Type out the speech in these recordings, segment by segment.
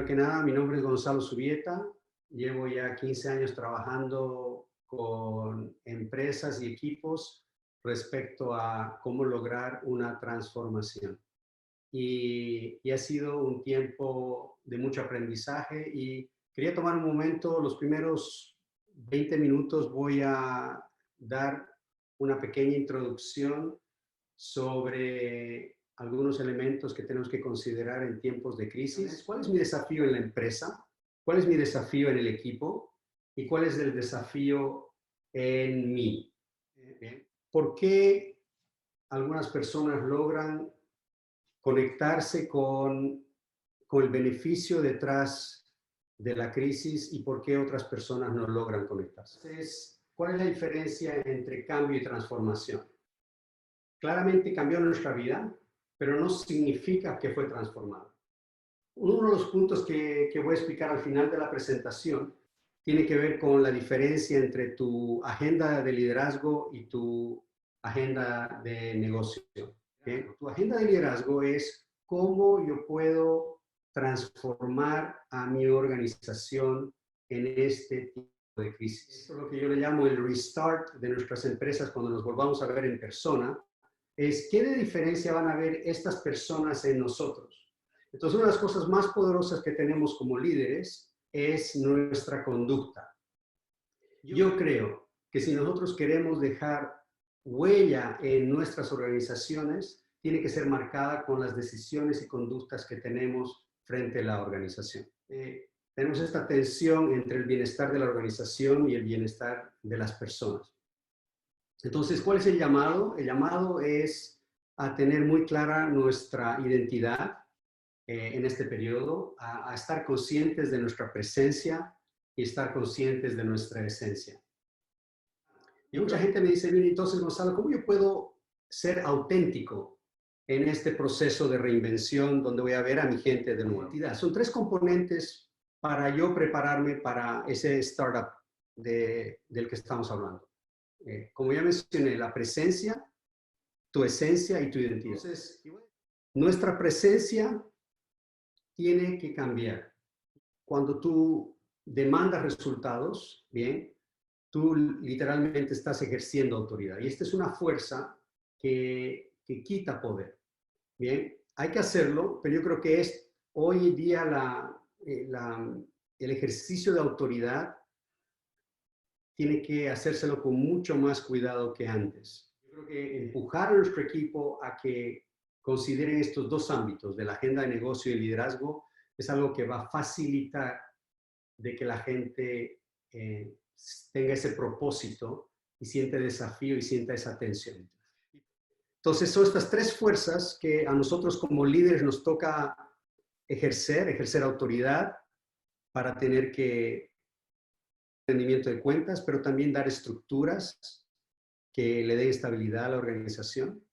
Primero que nada, mi nombre es Gonzalo Zubieta. Llevo ya 15 años trabajando con empresas y equipos respecto a cómo lograr una transformación. Y ha sido un tiempo de mucho aprendizaje y quería tomar un momento, los primeros 20 minutos voy a dar una pequeña introducción sobre algunos elementos que tenemos que considerar en tiempos de crisis. ¿Cuál es mi desafío en la empresa? ¿Cuál es mi desafío en el equipo? ¿Y cuál es el desafío en mí? ¿Por qué algunas personas logran conectarse con el beneficio detrás de la crisis y por qué otras personas no logran conectarse? Entonces, ¿cuál es la diferencia entre cambio y transformación? Claramente cambió nuestra vida, pero no significa que fue transformada. Uno de los puntos que voy a explicar al final de la presentación tiene que ver con la diferencia entre tu agenda de liderazgo y tu agenda de negocio. ¿Okay? Tu agenda de liderazgo es cómo yo puedo transformar a mi organización en este tipo de crisis. Esto es lo que yo le llamo el restart de nuestras empresas cuando nos volvamos a ver en persona, es qué de diferencia van a ver estas personas en nosotros. Entonces, una de las cosas más poderosas que tenemos como líderes es nuestra conducta. Yo creo que si nosotros queremos dejar huella en nuestras organizaciones, tiene que ser marcada con las decisiones y conductas que tenemos frente a la organización. Tenemos esta tensión entre el bienestar de la organización y el bienestar de las personas. Entonces, ¿cuál es el llamado? El llamado es a tener muy clara nuestra identidad en este periodo, a estar conscientes de nuestra presencia y estar conscientes de nuestra esencia. Y mucha gente me dice, bien, entonces, Gonzalo, ¿cómo yo puedo ser auténtico en este proceso de reinvención donde voy a ver a mi gente de nuevo? Son tres componentes para yo prepararme para ese startup del que estamos hablando. Como ya mencioné, la presencia, tu esencia y tu identidad. Entonces, nuestra presencia tiene que cambiar. Cuando tú demandas resultados, bien, tú literalmente estás ejerciendo autoridad. Y esta es una fuerza que quita poder. Bien, hay que hacerlo, pero yo creo que es hoy en día el ejercicio de autoridad tiene que hacérselo con mucho más cuidado que antes. Yo creo que empujar a nuestro equipo a que consideren estos dos ámbitos de la agenda de negocio y el liderazgo es algo que va a facilitar de que la gente tenga ese propósito y siente desafío y sienta esa tensión. Entonces son estas tres fuerzas que a nosotros como líderes nos toca ejercer autoridad para tener que rendimiento de cuentas, pero también dar estructuras que le den estabilidad a la organización.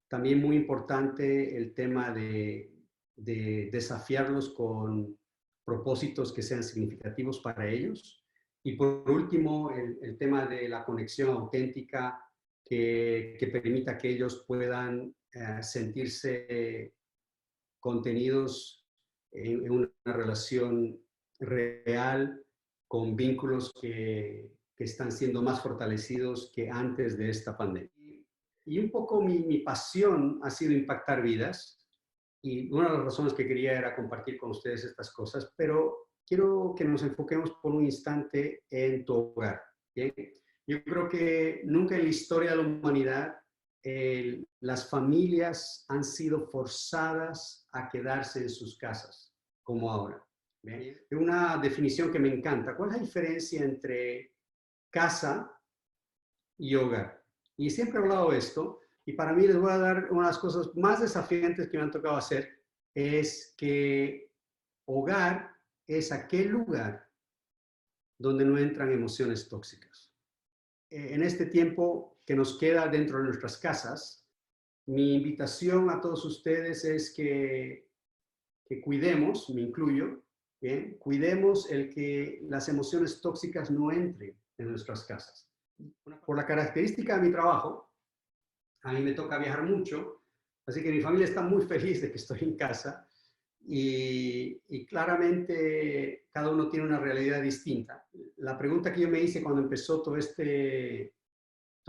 También muy importante el tema de desafiarlos con propósitos que sean significativos para ellos. Y por último, el tema de la conexión auténtica que permita que ellos puedan sentirse contenidos en una relación real con vínculos que están siendo más fortalecidos que antes de esta pandemia. Y un poco mi pasión ha sido impactar vidas y una de las razones que quería era compartir con ustedes estas cosas, pero quiero que nos enfoquemos por un instante en tu hogar. ¿Bien? Yo creo que nunca en la historia de la humanidad las familias han sido forzadas a quedarse en sus casas como ahora. ¿Bien? Una definición que me encanta. ¿Cuál es la diferencia entre casa y hogar? Y siempre he hablado de esto, y para mí les voy a dar una de las cosas más desafiantes que me han tocado hacer, es que hogar es aquel lugar donde no entran emociones tóxicas. En este tiempo que nos queda dentro de nuestras casas, mi invitación a todos ustedes es que cuidemos, me incluyo, ¿bien? Cuidemos el que las emociones tóxicas no entren en nuestras casas. Por la característica de mi trabajo, a mí me toca viajar mucho, así que mi familia está muy feliz de que estoy en casa y claramente cada uno tiene una realidad distinta. La pregunta que yo me hice cuando empezó toda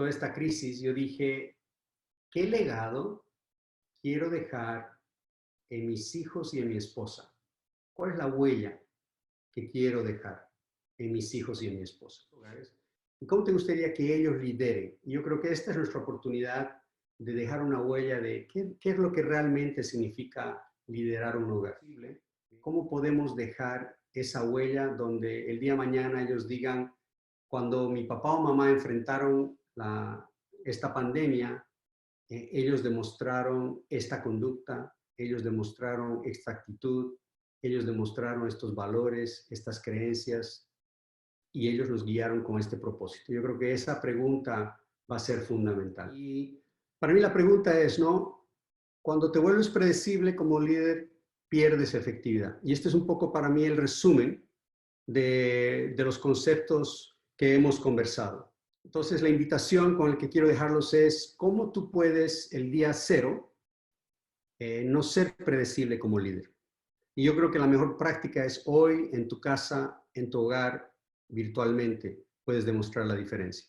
esta crisis, yo dije, ¿qué legado quiero dejar en mis hijos y en mi esposa? ¿Cuál es la huella que quiero dejar en mis hijos y en mi esposa? ¿Y cómo te gustaría que ellos lideren? Y yo creo que esta es nuestra oportunidad de dejar una huella de qué es lo que realmente significa liderar un hogar. ¿Cómo podemos dejar esa huella donde el día de mañana ellos digan, cuando mi papá o mamá enfrentaron esta pandemia, ellos demostraron esta conducta, ellos demostraron esta actitud, ellos demostraron estos valores, estas creencias, y ellos nos guiaron con este propósito? Yo creo que esa pregunta va a ser fundamental. Y para mí la pregunta es, ¿no? Cuando te vuelves predecible como líder, pierdes efectividad. Y este es un poco para mí el resumen de los conceptos que hemos conversado. Entonces, la invitación con la que quiero dejarlos es cómo tú puedes el día cero no ser predecible como líder. Y yo creo que la mejor práctica es hoy en tu casa, en tu hogar, virtualmente, puedes demostrar la diferencia.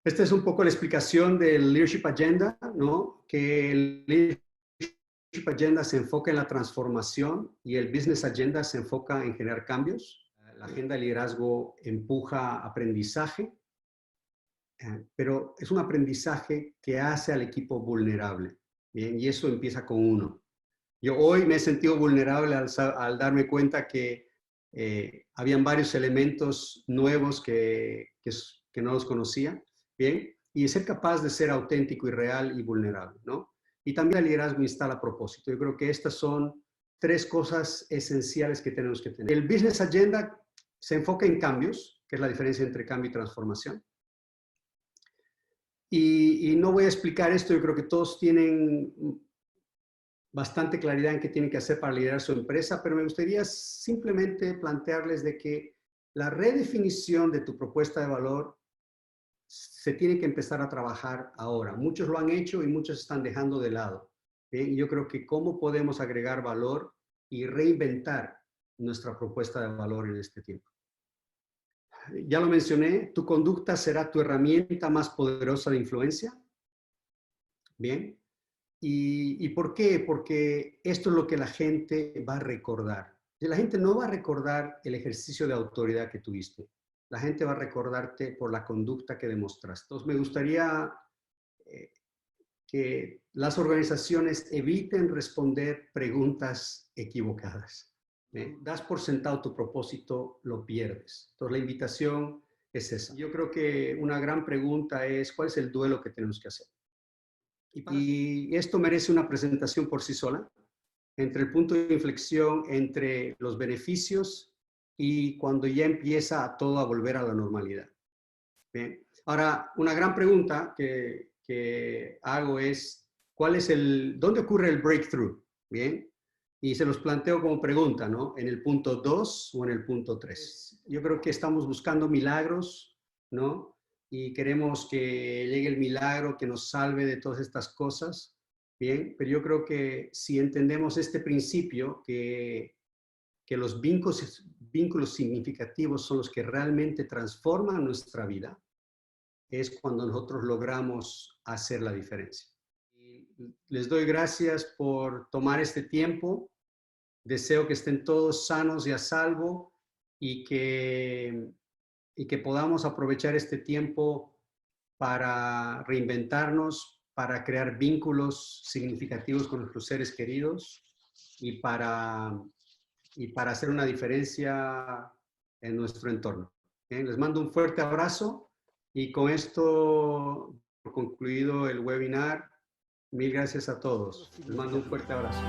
Esta es un poco la explicación del Leadership Agenda, ¿no? Que el Leadership Agenda se enfoca en la transformación y el Business Agenda se enfoca en generar cambios. La agenda de liderazgo empuja aprendizaje, pero es un aprendizaje que hace al equipo vulnerable, ¿bien? Y eso empieza con uno. Yo hoy me he sentido vulnerable al darme cuenta que habían varios elementos nuevos que no los conocía, ¿bien? Y ser capaz de ser auténtico y real y vulnerable, ¿no? Y también el liderazgo instala propósito. Yo creo que estas son tres cosas esenciales que tenemos que tener. El Business Agenda se enfoca en cambios, que es la diferencia entre cambio y transformación. Y no voy a explicar esto, yo creo que todos tienen bastante claridad en qué tienen que hacer para liderar su empresa, pero me gustaría simplemente plantearles de que la redefinición de tu propuesta de valor se tiene que empezar a trabajar ahora. Muchos lo han hecho y muchos están dejando de lado. ¿Bien? Y yo creo que cómo podemos agregar valor y reinventar nuestra propuesta de valor en este tiempo. Ya lo mencioné, tu conducta será tu herramienta más poderosa de influencia. Bien. ¿Y por qué? Porque esto es lo que la gente va a recordar. Y la gente no va a recordar el ejercicio de autoridad que tuviste. La gente va a recordarte por la conducta que demostraste. Entonces, me gustaría que las organizaciones eviten responder preguntas equivocadas. Das por sentado tu propósito, lo pierdes. Entonces, la invitación es esa. Yo creo que una gran pregunta es, ¿cuál es el duelo que tenemos que hacer? Y esto merece una presentación por sí sola, entre el punto de inflexión entre los beneficios y cuando ya empieza todo a volver a la normalidad. Bien. Ahora, una gran pregunta que hago es, ¿dónde ocurre el breakthrough? Bien. Y se los planteo como pregunta, ¿no? ¿En el punto 2 o en el punto 3? Yo creo que estamos buscando milagros, ¿no? Y queremos que llegue el milagro que nos salve de todas estas cosas, ¿bien? Pero yo creo que si entendemos este principio, que los vínculos significativos son los que realmente transforman nuestra vida, es cuando nosotros logramos hacer la diferencia. Y les doy gracias por tomar este tiempo. Deseo que estén todos sanos y a salvo y que podamos aprovechar este tiempo para reinventarnos, para crear vínculos significativos con nuestros seres queridos y para hacer una diferencia en nuestro entorno. Bien, les mando un fuerte abrazo y con esto concluido el webinar. Mil gracias a todos. Les mando un fuerte abrazo.